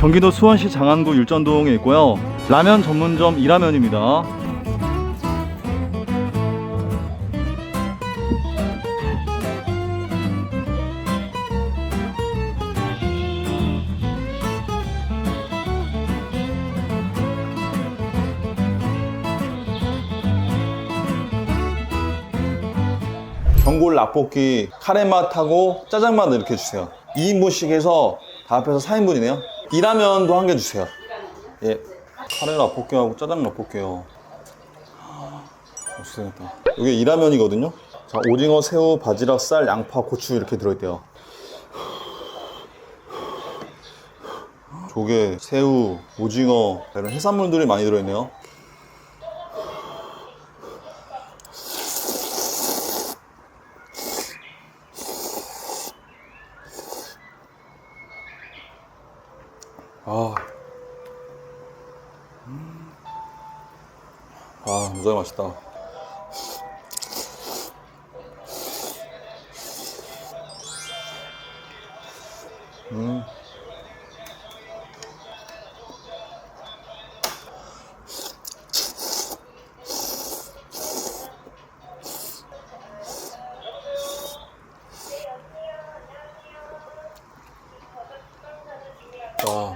경기도 수원시 장안구 율전동에 있고요. 라면 전문점 이라면입니다. 전골 라볶이 카레맛하고 짜장맛 이렇게 주세요. 2인분씩 해서 다 합해서 4인분이네요. 이라면도 한 개 주세요. 예. 카레 라볶이하고 짜장 라볶이요. 맛있겠다. 이게 이라면이거든요. 자, 오징어, 새우, 바지락, 쌀, 양파, 고추 이렇게 들어있대요. 조개, 새우, 오징어 이런 해산물들이 많이 들어있네요. 무지하게 맛있다.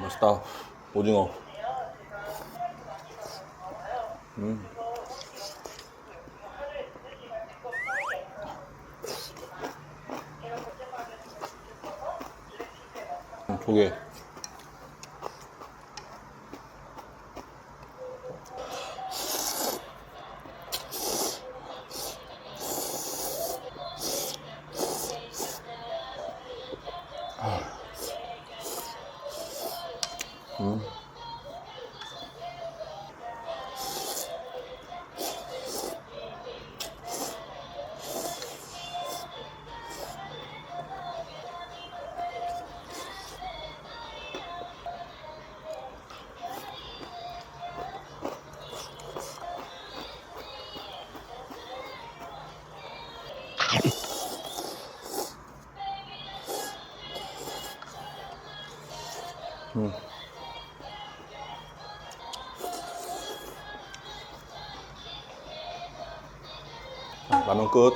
맛있다. 오징어. 조개. 라면 끝.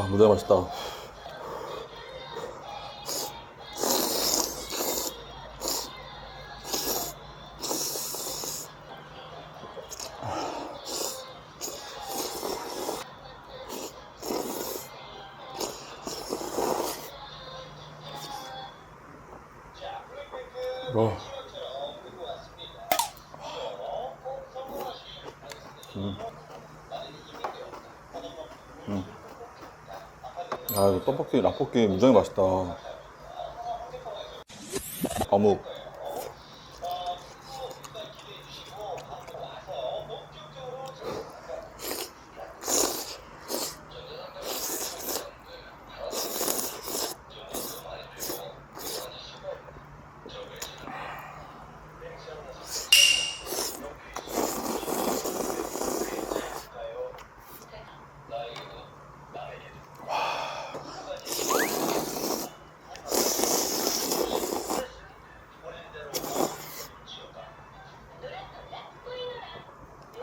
무지하게 맛있다. 이거 떡볶이, 라볶이 무지하게 맛있다. 어묵.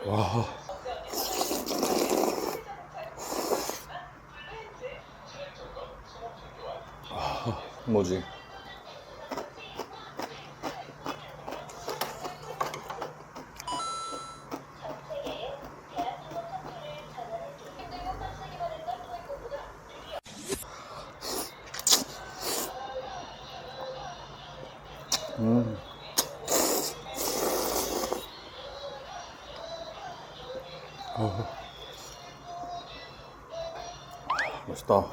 와. 뭐지? 맛있다.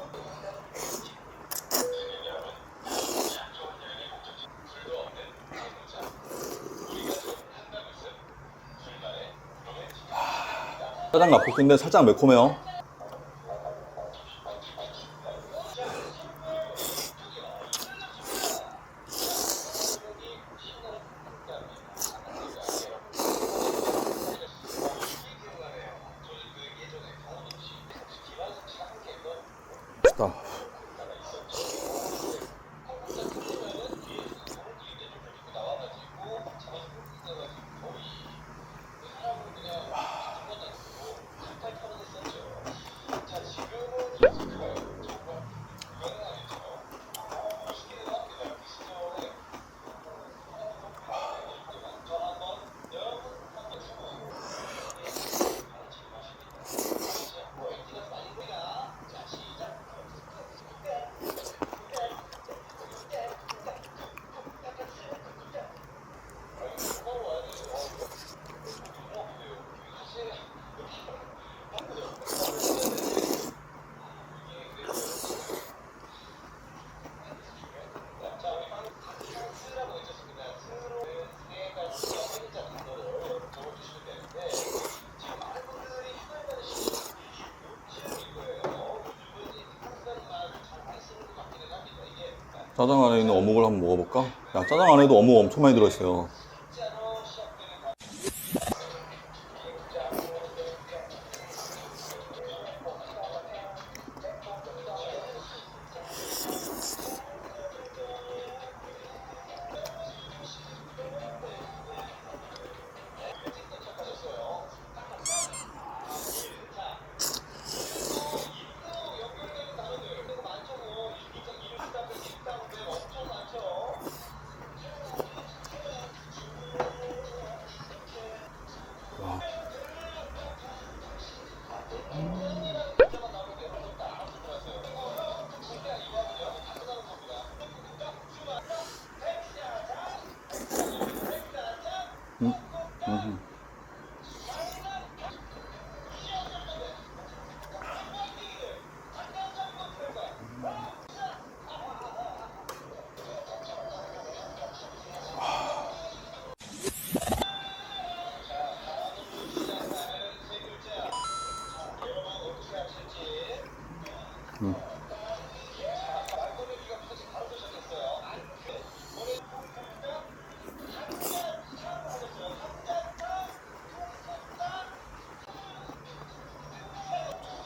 짜장 라볶이인데 살짝 매콤해요. 맛있다. 짜장 안에 있는 어묵을 한번 먹어볼까? 야, 짜장 안에도 어묵 엄청 많이 들어있어요.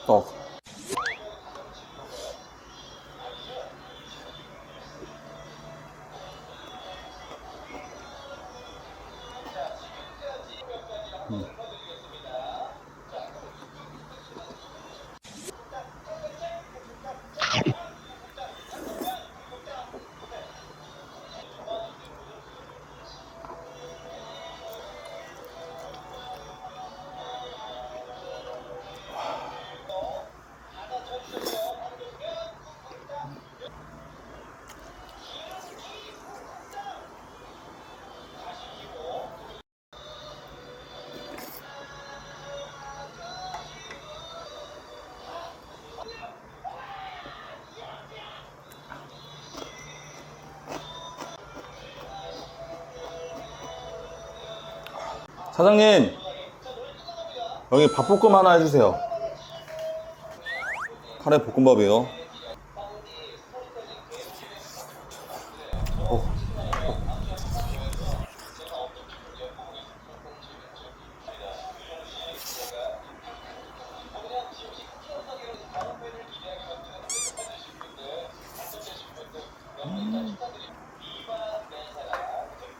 떡. 사장님, 여기 밥볶음 하나 해주세요. 카레 볶음밥이요.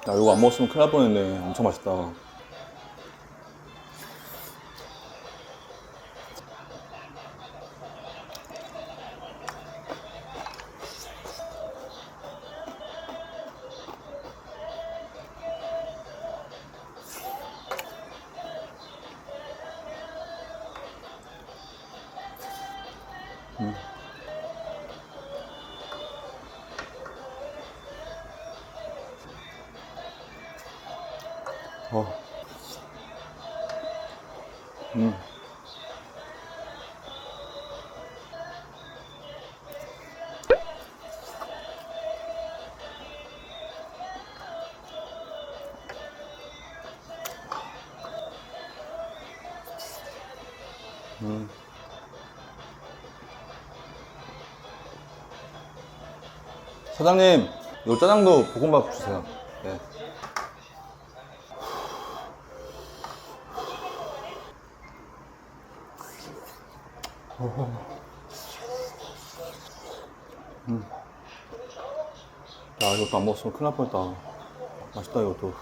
야, 이거 안 먹었으면 큰일 날 뻔했네. 엄청 맛있다. 어. 사장님, 요 짜장도 볶음밥 주세요. 네. 야, 이것도 안 먹었으면 큰일 날 뻔했다. 맛있다, 이것도.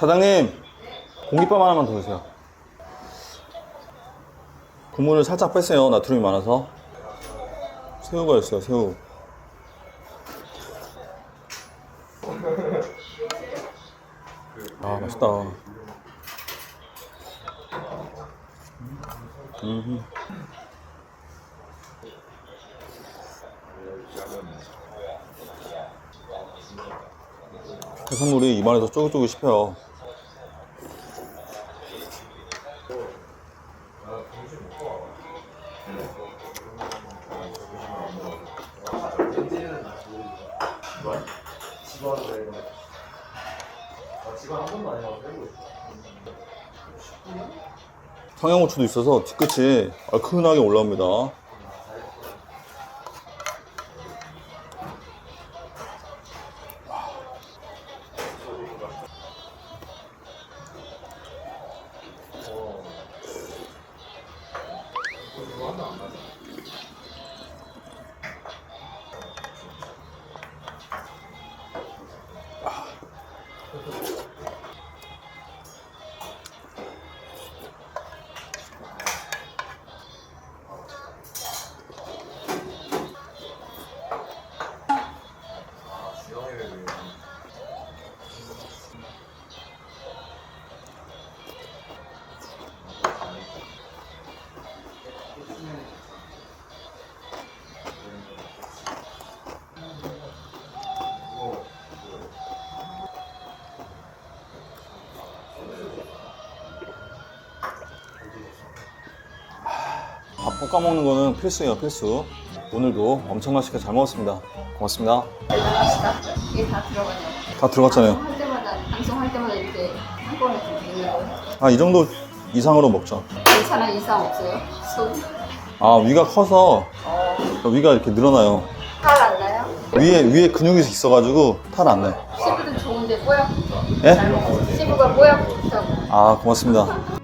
사장님, 공깃밥 하나만 더 주세요. 국물을 살짝 뺐어요. 나트륨이 많아서. 새우가 있어요, 새우. 아, 맛있다. 해산물이 입안에서 쫄깃쫄깃 씹혀요. 청양고추도 있어서 뒤끝이 얼큰하게 올라옵니다. 밥 볶아 먹는 거는 필수예요, 필수. 오늘도 엄청 맛있게 잘 먹었습니다. 고맙습니다. 대단하시다. 이게 다 들어가네요. 다 들어갔잖아요. 방송할 때마다 이렇게 한꺼번에 좀 드리는 거예요. 아, 이 정도 이상으로 먹죠. 괜찮아, 이상 없어요. 아, 위가 커서 위가 이렇게 늘어나요. 탈 안 나요? 위에 근육이 있어가지고 탈 안 나요. 피부도 좋은데 뽀얗고 예? 잘 먹어요. 피부가 뽀얗고 좋다고. 아, 고맙습니다.